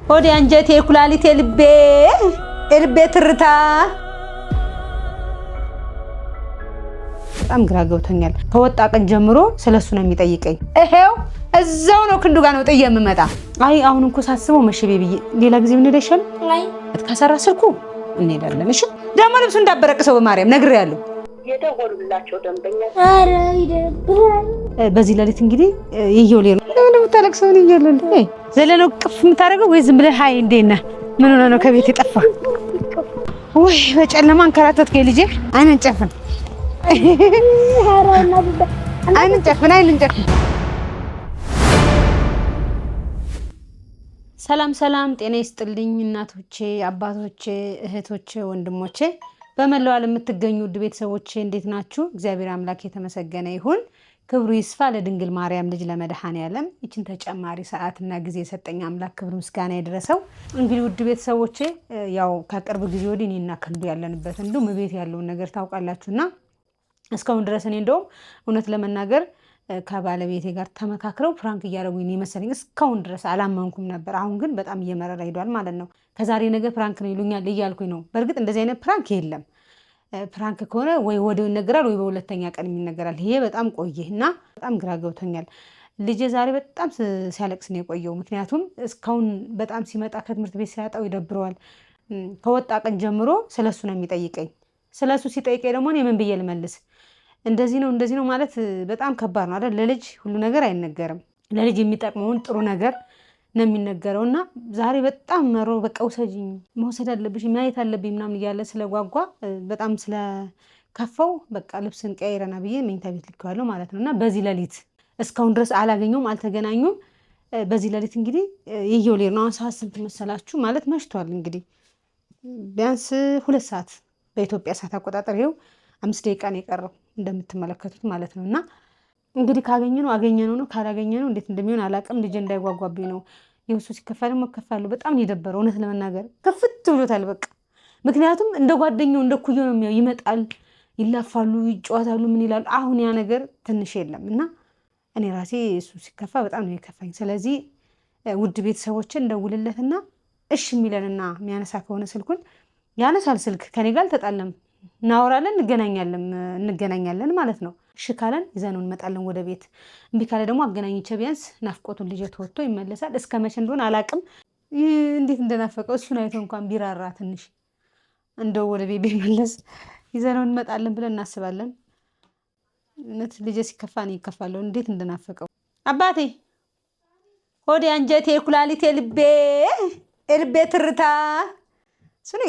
ሆዴ አንጀቴ ኩላሊቴ ልቤ ትርታ በጣም ግራ ገብቶኛል። ከወጣ ቀን ጀምሮ ስለሱ ነው የሚጠይቀኝ። ይሄው እዛው ነው ክንዱ ጋር ነው ጥዬ የምመጣ። አይ አሁን እንኳን ሳስበው መሽቤ ብዬ ሌላ ጊዜ ምን ሄደሻል? አይ ከሰራ ስልኩ እንሄዳለን። እሺ ደግሞ ልብሱ እንዳበረቀሰው በማርያም ነግሬያለሁ። የደወሉላቸው ደንበኛ አረ ይደብራል። በዚህ ሌሊት እንግዲህ ይየው ሌላ ነው ተለክሰው ነው ይየው ዘለነው ቅፍ የምታደርገው ወይ ዝም ብለህ ሃይ እንዴት ነህ ምን ሆነ ነው ከቤት የጠፋ? ወይ በጨለማ አንከራተትከኝ ልጄ። አይነን ጨፍን አይነን ጨፍን አይነን ጨፍን። ሰላም ሰላም፣ ጤና ይስጥልኝ እናቶቼ፣ አባቶቼ፣ እህቶቼ፣ ወንድሞቼ በመላው ዓለም የምትገኙ ውድ ቤተሰቦቼ እንዴት ናችሁ? እግዚአብሔር አምላክ የተመሰገነ ይሁን። ክብሩ ይስፋ ለድንግል ማርያም ልጅ ለመድኃኔዓለም ይችን ተጨማሪ ሰዓትና ጊዜ የሰጠኝ አምላክ ክብር ምስጋና ይድረሰው። እንግዲህ ውድ ቤተሰቦቼ ያው ከቅርብ ጊዜ ወዲህ እኔና ክንዱ ያለንበት እንደው ቤት ያለውን ነገር ታውቃላችሁና እስካሁን ድረስ እኔ እንደውም እውነት ለመናገር ከባለቤቴ ጋር ተመካክረው ፍራንክ እያደረጉኝ ነው መሰለኝ። እስካሁን ድረስ አላመንኩም ነበር። አሁን ግን በጣም እየመረረ ሄዷል ማለት ነው። ከዛሬ ነገ ፍራንክ ነው ይሉኛል እያልኩኝ ነው። በእርግጥ እንደዚህ አይነት ፍራንክ የለም። ፍራንክ ከሆነ ወይ ወዲያው ይነገራል ወይ በሁለተኛ ቀን ይነገራል። ይሄ በጣም ቆየና በጣም ግራ ገብቶኛል። ልጄ ዛሬ በጣም ሲያለቅስ ነው የቆየው። ምክንያቱም እስካሁን በጣም ሲመጣ ከትምህርት ቤት ሲያጣው ይደብረዋል። ከወጣ ቀን ጀምሮ ስለሱ ነው የሚጠይቀኝ። ስለሱ ሲጠይቀኝ ደግሞ እኔ ምን ብዬ ልመልስ? እንደዚህ ነው ማለት በጣም ከባድ ነው አይደል? ለልጅ ሁሉ ነገር አይነገርም። ለልጅ የሚጠቅመውን ጥሩ ነገር ነው የሚነገረውና ዛሬ በጣም መሮ በቃ ውሰጂኝ፣ መውሰድ አለብሽ፣ ማየት አለብኝ ምናምን እያለ ስለጓጓ በጣም ስለከፋው በቃ ልብስን ቀይረና ብዬ መኝታ ቤት ልኬዋለሁ ማለት ነውና በዚህ ሌሊት እስካሁን ድረስ አላገኘውም፣ አልተገናኙም። በዚህ ሌሊት እንግዲህ ይየው ሌር ነው። ሰዓት ስንት መሰላችሁ? ማለት መሽቷል እንግዲህ ቢያንስ 2 ሰዓት በኢትዮጵያ ሰዓት አቆጣጠር ይኸው 5 ደቂቃ ነው የቀረው እንደምትመለከቱት ማለት ነውና እንግዲህ ካገኘነው አገኘነው ነው፣ ካላገኘነው እንዴት እንደሚሆን አላውቅም። ልጅ እንዳይጓጓብኝ ነው። የውሱ ሲከፋ ደግሞ ከፋለሁ። በጣም ነው የደበረው እውነት ለመናገር ከፍት ብሎታል በቃ። ምክንያቱም እንደ ጓደኛው እንደ ኩዮ ነው የሚያው። ይመጣል፣ ይላፋሉ፣ ይጫወታሉ፣ ምን ይላሉ። አሁን ያ ነገር ትንሽ የለም እና እኔ ራሴ እሱ ሲከፋ በጣም ነው የከፋኝ። ስለዚህ ውድ ቤተሰቦችን እንደውልለትና እሺ የሚለንና የሚያነሳ ከሆነ ስልኩን ያነሳል። ስልክ ከኔ ጋር አልተጣለም፣ እናወራለን፣ እንገናኛለን ማለት ነው። እሺ ካለን ይዘነው እንመጣለን ወደ ቤት። እምቢ ካለ ደግሞ አገናኝቼ ቢያንስ ናፍቆቱን ልጅ ተወጥቶ ይመለሳል። እስከ መቼ እንደሆነ አላቅም። እንዴት እንደናፈቀው እሱን አይቶ እንኳን ቢራራ ትንሽ እንደው ወደ ቤት ቢመለስ ይዘነው እንመጣለን ብለን እናስባለን። እውነት ልጅ ሲከፋ እኔ ይከፋለሁ። እንዴት እንደናፈቀው አባቴ፣ ሆዴ አንጀቴ ኩላሊቴ ልቤ ትርታ ስለ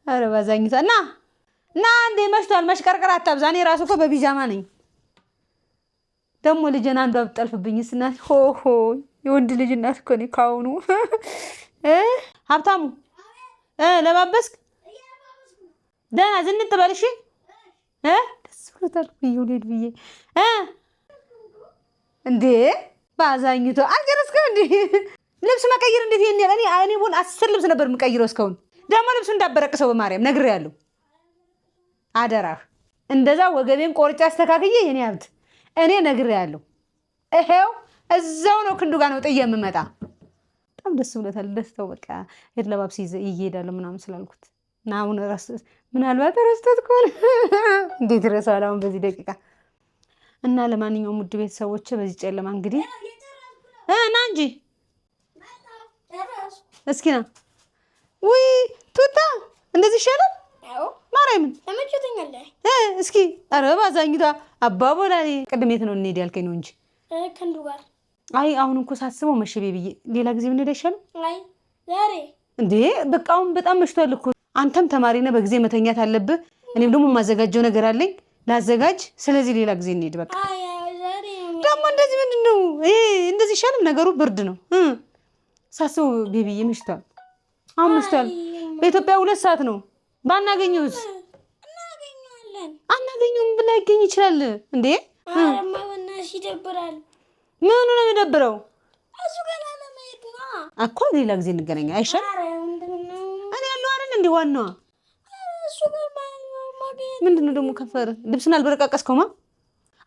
አረ ባዛኝታ እና እንዴ መሽቷል። መሽቀርቀር አታብዛ። እኔ ራሱ እኮ በቢጃማ ነኝ። ደግሞ ልጅን አንዷ ብጠልፍብኝስ እናት ሆሆ የወንድ ልጅ እናት እኮ ነኝ ካሁኑ። ሀብታሙ ለባበስክ ደህና ዝንጥ በል እሺ። ደስ ብሎታል ይውልድ ብዬ እንዴ ባዛኝቶ አልጨረስከ እንዴ? ልብስ መቀየር እንዴት ይሄን ያለ እኔ ቦን 10 ልብስ ነበር የምቀይረው እስካሁን። ደግሞ ልብሱ እንዳበረቀሰው በማርያም ነግሬያለሁ። አደራህ እንደዛ ወገቤን ቆርጬ አስተካክዬ የኔ ሀብት እኔ ነግሬያለሁ። ይሄው እዛው ነው ክንዱ ጋር ነው ጥዬ የምመጣ። በጣም ደስ ብሎታል። ደስታው በቃ ሄድ ለባብስ ይሄዳል ምናምን ስላልኩት እና አሁን ምናልባት ረስቶት ከሆነ እንዴት ረሳዋል አሁን በዚህ ደቂቃ። እና ለማንኛውም ውድ ቤተሰቦቼ በዚህ ጨለማ እንግዲህ ና እንጂ እስኪ ና። ውይ ቱታ እንደዚህ ይሻላል። ማርያምን ተመችቶኛል። እስኪ ኧረ ባዛኝቷ አባቦላኔ ቅድም የት ነው እንሄድ ያልከኝ ነው እንጂ ክንዱ ጋር። አይ አሁን እንኳን ሳስበው መሽቤ ብዬ ሌላ ጊዜ ምን ሄደ ይሻላል። አይ ዛሬ እንዴ በቃ አሁን በጣም መሽቷል እኮ። አንተም ተማሪ ነህ፣ በጊዜ መተኛት አለብህ። እኔም ደግሞ የማዘጋጀው ነገር አለኝ ላዘጋጅ። ስለዚህ ሌላ ጊዜ እንሄድ በቃ። አይ ዛሬ ደግሞ እንደዚህ ምንድን ነው እንደዚህ ይሻላል። ነገሩ ብርድ ነው ሳስበው ቤቢዬ መሽቷል። አሁን መሽቷል። በኢትዮጵያ 2 ሰዓት ነው። ባናገኘውስ አናገኘውም ብላ ይገኝ ይችላል እንዴ? አረማ ወናሽ ይደብራል። ምኑ ነው የሚደብረው? እሱ ገና ለማየት ነው እኮ። ሌላ ጊዜ እንገናኛ አይሻል? እኔ ያለው አይደል እንዴ ዋናዋ። እሱ ጋር ማገኘት ምንድነው ደግሞ ከፈር ልብስን አልበረቃቀስከውማ።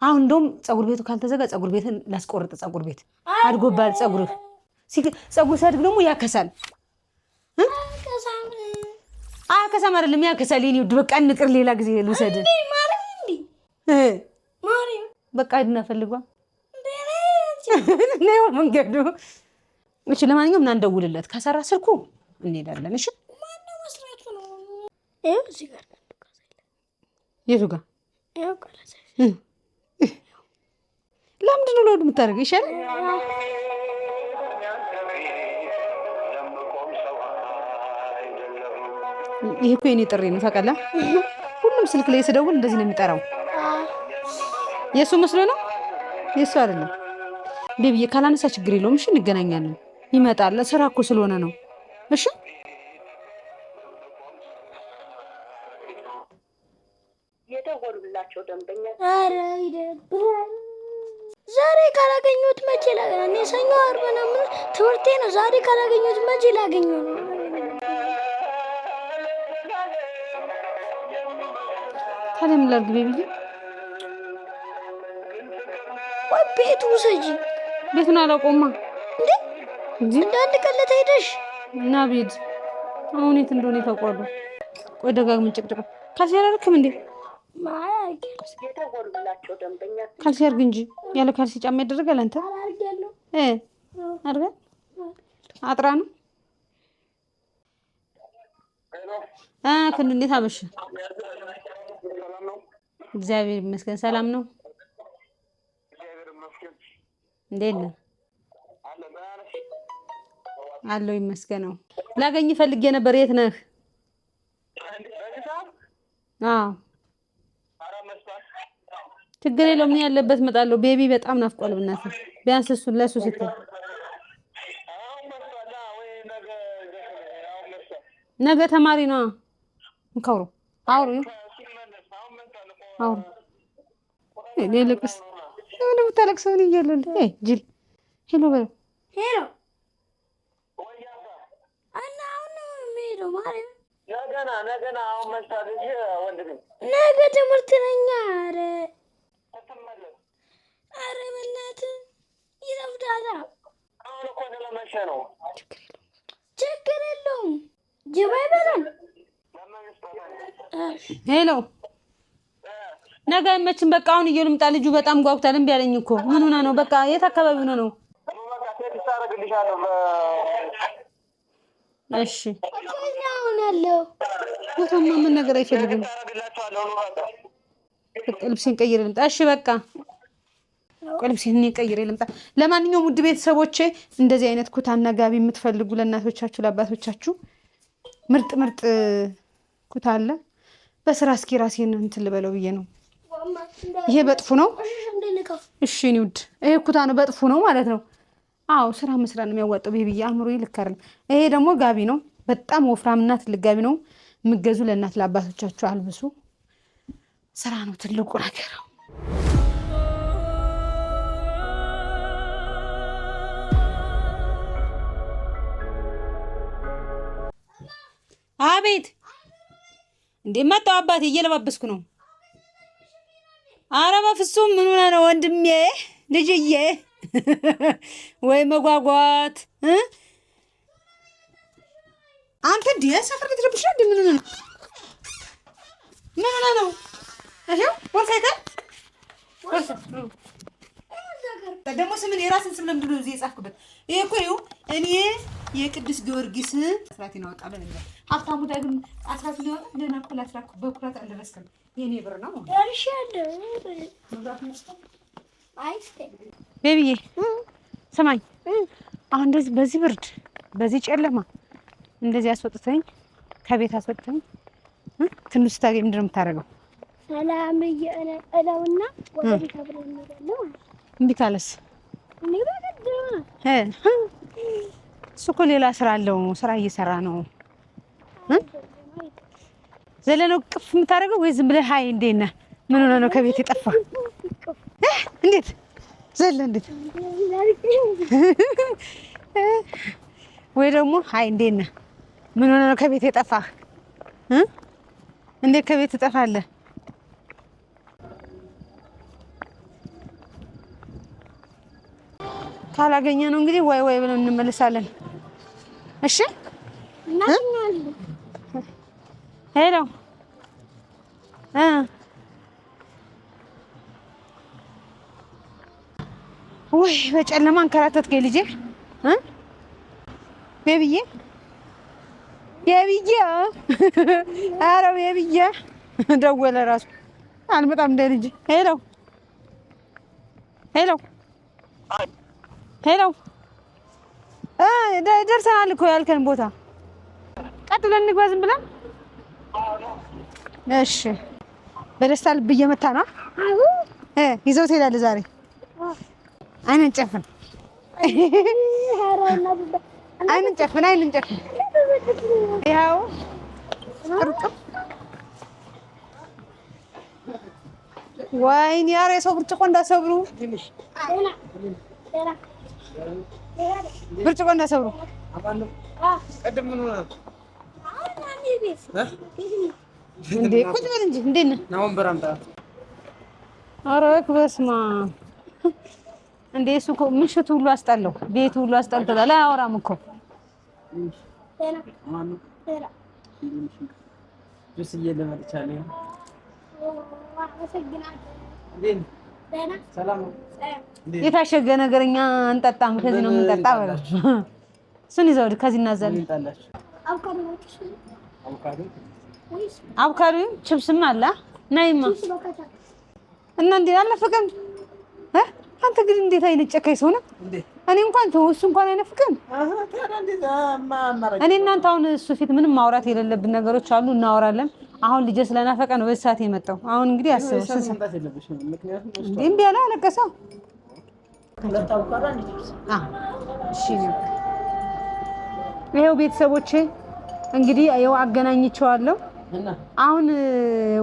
አሁን እንደውም ፀጉር ቤቱ ካልተዘጋ ፀጉር ቤትን ላስቆርጥ። ፀጉር ቤት አድጎባል ፀጉርህ ፀጉር ሲያድግ ደግሞ ያከሳል። አከሳም አይደለም ያከሳል። የኔ ውድ በቃ እንቅር፣ ሌላ ጊዜ ልውሰድ። በቃ ሂድና ፈልጓ ነው መንገዱ። እሺ ለማንኛውም ና እንደውልለት፣ ከሰራ ስልኩ እንሄዳለን። እሺ ማነው መስራቱ ነው? ይኸው እዚህ ጋር የቱ ጋር ለምንድን ነው ለውድ የምታደርገው? ይሻል ይሄ እኮ የኔ ጥሪ ነው ታውቃለህ። ሁሉም ስልክ ላይ ስደውል እንደዚህ ነው የሚጠራው። የእሱ መስሎ ነው፣ የእሱ አይደለም። ቤቢዬ ካላነሳ ችግር የለውም። እሺ እንገናኛለን። ይመጣል፣ ስራ እኮ ስለሆነ ነው። እሺ የደወሉላቸው ደንበኛ ኧረ ይደብራል። ዛሬ ካላገኘሁት መቼ ላገኘው? እኔ ሰኞ ዓርብ ምናምን ትምህርቴ ነው። ዛሬ ካላገኘሁት መቼ ላገኘው ነው? ታዲያ ምን ላድርግ ቤቢዬ? ወይ ቤቱ ውሰጂ። ቤቱን አላውቀውማ እንዴ እንደ አንድ ቀለታ ሄደሽ እና ቤት አሁን የት እንደሆነ ታውቀዋለሁ። ቆይ ደጋግመን ጭቅጭቅ ካልሲ አላደረክም እንዴ? የደወሉላቸው ደንበኛ ካልሲ አድርግ እንጂ ያለ ካልሲ ጫማ ይደረጋል? አንተ አላርጋለሁ አድርገህ አጥራ ነው። እንዴት አመሸ? እግዚአብሔር ይመስገን ሰላም ነው። እንዴት ነህ? አለው ይመስገነው። ላገኝ ፈልጌ ነበር። የት ነህ? አዎ ችግር የለውም። ያለበት እመጣለሁ። ቤቢ በጣም ናፍቋል። በእናትህ ቢያንስ እሱን ለእሱ ስትል ነገ ተማሪ ነው። እንካውሩ አውሩ አውሩ እኔ ልቅስ ምን ብታለቅሰው ነው እያለልህ ጅል ሄሎ በለው ሄሎ እና አሁን ነው የምሄደው ማለት ነገና አሁን መጣልሽ ወንድሜ ነገ ትምህርት ነኝ። ኧረ በእናትህ ይረፍዳል። አሁን እኮ ስለመሸ ነው። ችግር የለውም። ጅብ አይበላም። ሄሎ ነገ አይመችም። በቃ አሁን እየልምጣ ልጁ በጣም ጓጉታል። እምቢ አለኝ እኮ ምን ሆና ነው? በቃ የት አካባቢ ሆነ ነው? እሺ አሁን ያለው ቦታማ ምን ነገር አይፈልግም። በቃ ልብሴን ቀይሬ ልምጣ። እሺ በቃ ልብሴን ቀይሬ ልምጣ። ለማንኛውም ውድ ቤተሰቦቼ እንደዚህ አይነት ኩታና ጋቢ የምትፈልጉ ለእናቶቻችሁ ለአባቶቻችሁ ምርጥ ምርጥ ኩታ አለ። በስራ እስኪ ራሴን እንትን ልበለው ብዬ ነው። ይሄ በጥፉ ነው። እሺ እኔ ውድ ይሄ ኩታ ነው፣ በጥፉ ነው ማለት ነው። አዎ ስራ መስራት ነው የሚያዋጣው ብዬ አእምሮዬ ልክ አይደለም። ይሄ ደግሞ ጋቢ ነው፣ በጣም ወፍራምና ትልቅ ጋቢ ነው። የምትገዙ ለእናት ለአባቶቻችሁ አልብሱ። ስራ ነው ትልቁ ነገር። አቤት እንዴ መጣሁ አባቴ፣ እየለባበስኩ ነው። ኧረ በፍጹም ምን ሆነህ ነው ወንድሜ ልጅዬ? ወይ መጓጓት አንተ እንዴ ሰፈር ልትረብሽ ነው? ምን ሆነህ ነው? ምን ሆነህ ነው? ይሄው ወርሳይታ ወርሳ ደግሞ ስምን የራስን ስም ለምንድን ነው እዚህ የጻፍኩበት? ይሄ እኮ ይኸው እኔ የቅዱስ ጊዮርጊስ አስራት ይናወጣል እንዴ ሀብታሙ ዳግም አስራት ይናወጣ ደና እኮ ላስራኩ በኩራት አልደረስክም። የኔ ብር ነው ደርሻለሁ። ቤቢዬ ስማኝ፣ አሁን እንደዚህ በዚህ ብርድ በዚህ ጨለማ እንደዚህ አስወጥተኝ ከቤት አስወጥተኝ ትንሽ ታገኝ ምንድን ነው የምታደርገው? ሰላም እለውና ወደ ቤት አብረን እንሄዳለን። እምቢ ካለስ? እኔ በግድ እሱ እኮ ሌላ ስራ አለው፣ ስራ እየሰራ ነው። ዘለህ ነው ቅፍ የምታደርገው ወይ ዝም ብለህ ሀይ እንዴት ነህ ምን ሆነህ ነው ከቤት የጠፋ? እንዴት ዘለህ እንዴት ወይ ደግሞ ሀይ እንዴት ነህ ምን ሆነህ ነው ከቤት የጠፋ? እንዴት ከቤት ትጠፋለህ? ካላገኘ ነው እንግዲህ ወይ ብለን እንመለሳለን። እሺ ሄሎ ወይ በጨለማ አንከራተትከኝ ልጄ ቤቢዬ ኧረ ቤቢዬ ደወለ እራሱ አልመጣም እንደ ልጅ ሄሎ ደርሰናል እኮ ያልከን ቦታ ቀጥ ብለን እንግባ ዝም ብለን እሺ በደስታ ልብ እየመታ ነው ይዘው ትሄዳለህ ዛሬ አይንን ጨፍን ይኸው ወይኔ ኧረ የሰው ብርጭቆ እንዳሰብሩ እንዴ ቁጭ በል እንጂ እንዴት ነህ? ኧረ በስመ አብ እንዴ እሱ እኮ ምሽቱ ሁሉ አስጠላው፣ ቤቱ ሁሉ አስጠልቶታል። አያወራም እኮ የታሸገ ነገር እኛ እንጠጣም፣ ከዚህ ነው የምንጠጣ በለው። እሱን ይዘው ከዚህ እናዛለን። አቮካዶ ችፕስም አለ ናይማ እና እንዴ አልናፈቀም? አንተ ግን እንዴት አይነት ጨካኝ ሰው ነህ? እኔ እንኳን ተው እሱ እንኳን አይናፍቅም። እኔ እናንተ አሁን እሱ ፊት ምንም ማውራት የሌለብን ነገሮች አሉ፣ እናወራለን። አሁን ልጄ ስለናፈቀ ነው በዚህ ሰዓት የመጣው። አሁን እንግዲህ አስበው እንዴ እምቢ አለ አለቀሰ። እሺ ይኸው ቤተሰቦቼ እንግዲህ ይኸው አገናኝቼዋለሁ። አሁን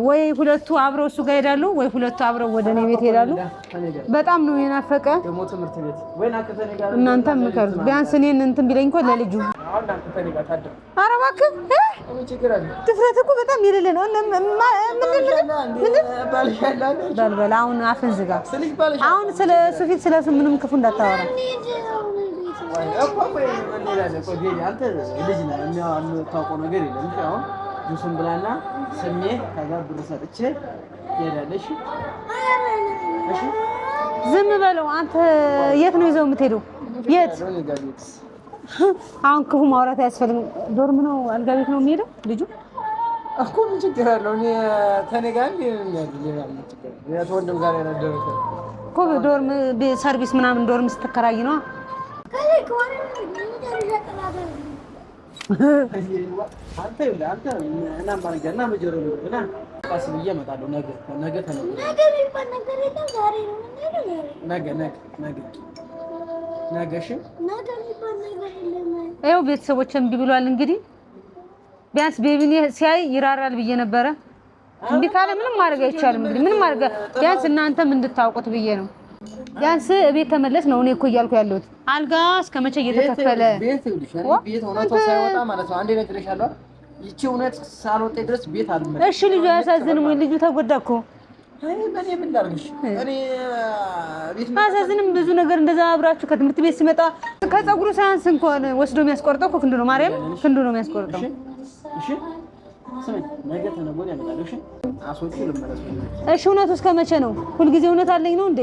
ወይ ሁለቱ አብረው እሱ ጋር ሄዳሉ ወይ ሁለቱ አብረው ወደ እኔ ቤት ሄዳሉ። በጣም ነው የናፈቀ። እናንተም ምከሩ ቢያንስ እኔን እንትን ቢለኝ እኮ ለልጁ። ኧረ እባክህ ድፍረት እኮ በጣም የሌለ ነው። በል አሁን አፍን ዝጋ። አሁን ስለ እሱ ፊት ስለ እሱ ምንም ክፉ እንዳታወራ። ጁስን ብላና ስሜ ከዛ ብር ሰጥቼ ሄዳለሽ። እሺ ዝም በለው አንተ። የት ነው ይዘው የምትሄደው? የት? አሁን ክፉ ማውራት አያስፈልግም። ዶርም ነው አልጋ ቤት ነው የሚሄደው ልጁ እኮ ምን ችግር አለው? እኔ ተኔ ጋር ወንድም ጋር ያደረሰ እኮ ዶርም ሰርቪስ ምናምን ዶርም ስትከራይ ነው። አንተ እና ማርገና መጀሩ እና ቃስ ብዬ እመጣለሁ። ነገ የሚባል ነገር የለም። ዛሬ ነው ነገ እሺ፣ ነገ የሚባል ነገር የለም። ይኸው ቤተሰቦች እምቢ ብሏል። እንግዲህ ቢያንስ ቤቢን ሲያይ ይራራል ብዬ ነበረ። እምቢ ካለ ምንም ማድረግ አይቻልም። እንግዲህ ምንም ማድረግ ቢያንስ እናንተም እንድታውቁት ብዬ ነው። ቢያንስ ቤት ተመለስ ነው እኔ እኮ እያልኩ ያለሁት። አልጋ እስከ መቼ እየተከፈለ ቤት እውነቱ ሳይወጣ ማለት ነው። አንዴ ነግሬሻለሁ። ይቺ እውነት ሳልወጣ ድረስ ቤት አልመለስም። እሺ ልጁ አያሳዝንም ወይ? ልጁ ተጎዳ እኮ። እኔ ምን ላድርግሽ? እኔ ቤት አያሳዝንም? ብዙ ነገር እንደዛ አብራችሁ ከትምህርት ቤት ሲመጣ ከፀጉሩ ሳያንስ እንኳን ወስዶ የሚያስቆርጠው እኮ ክንዱ ነው። ማርያም ክንዱ ነው የሚያስቆርጠው። እሺ ስሜን ነገ ተነገ ወዲያ እመጣለሁ። እሺ አስወጪው ልመለስ። እሺ እውነቱ እስከ መቼ ነው? ሁልጊዜ እውነት አለኝ ነው እንዴ?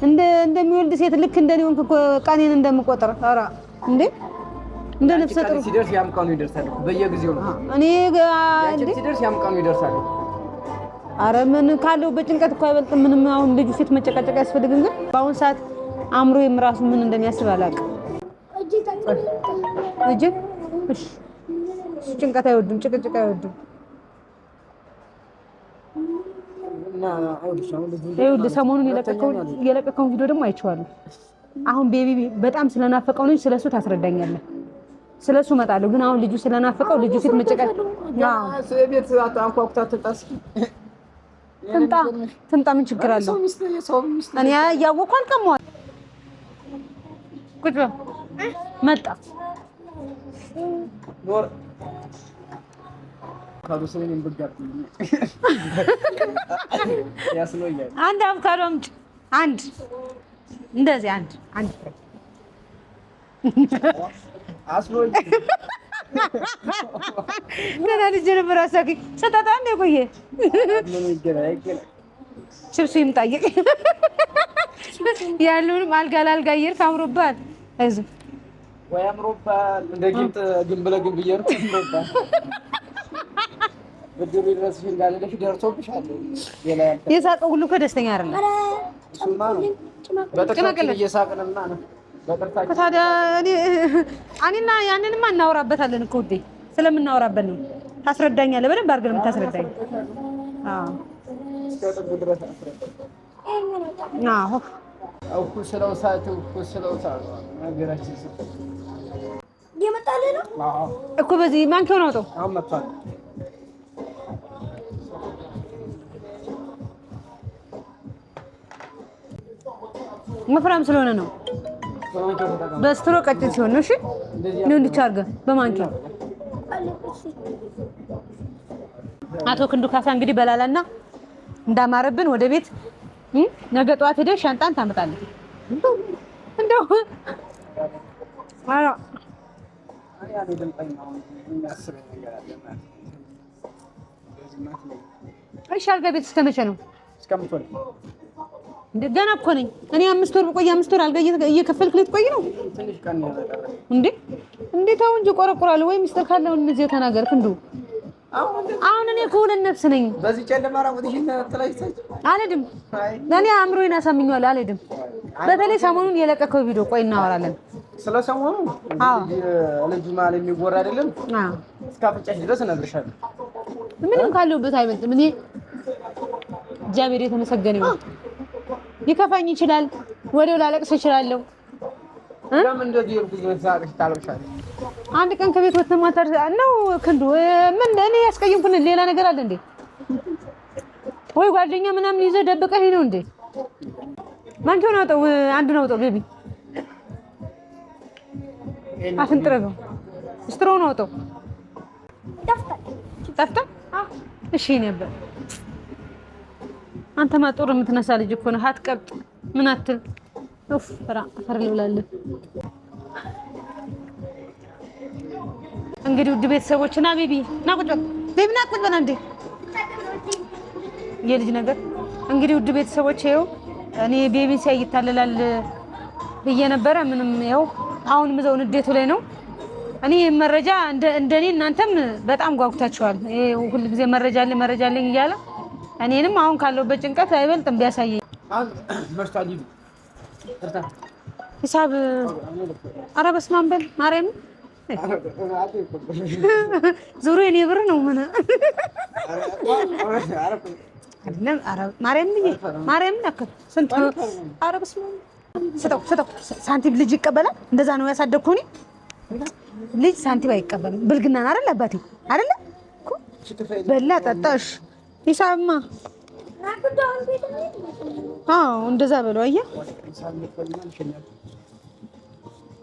እንደሚወልድ ሴት ልክ እንደኔ ወንክ ቀኔን እንደምቆጥር ኧረ እንዴ እንደ ነፍሰ ጥሩ ሲደርስ ያም ቀኑ ይደርሳል። በየጊዜው ነው እኔ እንዴ ሲደርስ ያም ቀኑ ይደርሳል። ኧረ ምን ካለው በጭንቀት እኮ አይበልጥም ምንም። አሁን ልጁ ፊት መጨቃጨቅ ያስፈልግም። ግን በአሁን ሰዓት አእምሮዬም ራሱ ምን እንደሚያስብ አላውቅም። እሺ ጭንቀት አይወድም፣ ጭቅጭቅ አይወድም። ይኸውልህ ሰሞኑን የለቀቀውን ቪዲዮ ደግሞ አይቼዋለሁ። አሁን ቤቢ በጣም ስለናፈቀው ነው። ስለሱ ታስረዳኛለህ። ስለሱ እመጣለሁ። ግን አሁን ልጁ ስለናፈቀው ልጁ ፊት መጨቃጨቅ ቤት አንኳኩታ ትምጣ ምን ችግር አለው? እኔ እያወቅሁ አልቀማዋል። ቁጭ በል መጣ አንድ አቮካዶ አምጪ። አንድ እንደዚህ አንድ አስሎኝ ገና ልጅ ነበር አሳኪ ሰጣጣ እንደ ቆየ ምን ይገራይ ችብሱ ይምጣየቅ ያሉንም አልጋ ላልጋ እየር ታምሮባል አይዞህ ወይ አምሮባል እንደ ጊንጥ ግንብ ለግንብ እየርኩ አምሮባል በድሩ ድረስ እንዳለሽ ደርሶብሻል ሌላ የሳቀው ሁሉ እኮ ደስተኛ አይደለም እሱማ ነው በጥቅም እየሳቅንና ነው በጥርታችን ታዲያ እኔና ያንንማ እናወራበታለን እኮ ውዴ ስለምናወራበት ነው ታስረዳኛለህ በደንብ አድርገህ ነው የምታስረዳኝ እስከጥግ ድረስ አስረዳኝ አውኩ ስለውሳቱ ነገራችን የመጣልህ ነው እኮ በዚህ ማንኪያው ነው አውጣው አሁን መጥቷል መፍራም ስለሆነ ነው በስትሮ ቀጭን ሲሆን ነው እሺ ነው እንድቻርገ በማንኪያ አቶ ክንዱ ካሳ እንግዲህ በላላና እንዳማረብን ወደ ቤት ነገ ጧት ሄደሽ ሻንጣን ታመጣለህ እንደው አራ ያኔ ደምጠኛው የሚያስር ነገር አለ ማለት እሺ አልጋ ቤት እስከመቼ ነው እስከምትወል እንደገና እኮ ነኝ እኔ 5 ወር ብቆይ 5 ወር አልጋ እየከፈልክ ልትቆይ ነው ትንሽ ቀን ነው ያቀረ እንዴት አሁን እንጂ ቆረቆራለሁ ወይ ሚስተር ካለው እነዚህ ተናገርክ እንዱ አሁን እኔ ከሁለት ነፍስ ነኝ በዚህ ጨለማ ራቁትሽን ተላይተሽ አልሄድም ለኔ አእምሮዬን አሳምኛለሁ አልሄድም በተለይ ሰሞኑን የለቀቀው ቪዲዮ ቆይ እናወራለን ስለ ሰሞኑ ልጅ ማለት የሚወራ አይደለም እስካፍጫሽ ድረስ እነግርሻለሁ ምንም ካለውበት አይበልጥም እኔ እግዚአብሔር የተመሰገነ ይሁን ሊከፋኝ ይችላል ወዴው ላለቅስ እችላለሁ ለምን እንደዚህ ይርኩኝ መሳቅሽ ታለቅሻለሽ አንድ ቀን ከቤት ወጥተህ ማታር ነው ክንዱ ምን እኔ ያስቀየምኩን ሌላ ነገር አለ እንዴ ወይ ጓደኛ ምናምን ይዘህ ደብቀህ ነው እንዴ ማንኪው ነው አውጣው አንድ ነው አውጣው ቤቢ አፍንጥረው ስትሮ ነው አውጣው ጠፍታ እሺ ነበር አንተ ማጦር የምትነሳ ልጅ እኮ ነው አትቀብጥ ምን አትል ኡፍ ፈራ ልብላለህ እንግዲህ ውድ ቤተሰቦችና ቤቢ ና ቁጭ ቤቢ ና ቁጭ በል እንዴ የልጅ ነገር እንግዲህ ውድ ቤተሰቦች ይኸው እኔ ቤቢ ሲያይ ይታለላል ብዬ ነበረ ምንም ይኸው አሁን ምዘው ንዴቱ ላይ ነው እኔ መረጃ እንደኔ እናንተም በጣም ጓጉታችኋል ሁሉ ጊዜ መረጃ አለኝ እያለ እኔንም አሁን ካለውበት ጭንቀት አይበልጥም ቢያሳየኝ መስታሊ ተርታ ሂሳብ ኧረ በስመ አብ በል ማርያም ዙሩ የኔ ብር ነው ምን አይደለም ኧረ ማርያም ነከ ስንት ኧረ በስመ አብ ሰጠው ሳንቲም ልጅ ይቀበላል እንደዛ ነው ያሳደግኩኝ ልጅ ሳንቲም አይቀበልም ብልግና አይደል አባቴ አይደል እኮ በላ ጠጣሽ ሂሳብማ እንደዛ በለው አየህ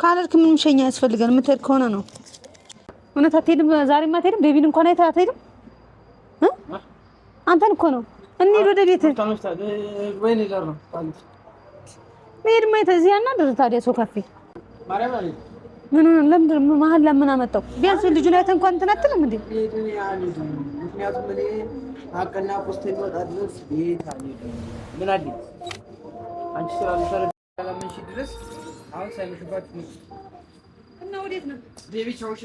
ካለልክ ምንም ሸኛ ያስፈልጋል የምትሄድ ከሆነ ነው እውነት አትሄድም ዛሬማ አትሄድም ቤቢን እንኳን አይተህ አትሄድም አንተን እኮ ነው እንሂድ ወደ ቤት ወይ ነገር ነው መሄድ ማይተህ እዚህ ያናድር ታዲያ ሰው ካፌ ማርያም አለኝ ምን ለምንድን መሀል ለምን አመጣው ቢያንስ ልጁን አይተህ እንኳን እንትን አትልም እንዴ ምክንያቱም እኔ አቀና ፖስት ይወጣልስ ቤት አልሄድም ምን አለ አንቺ ስላልተረዳሽ ድረስ አሁን ሳይመሽባችሁ እና ወዴት ነው ቤቢ ቻውሽ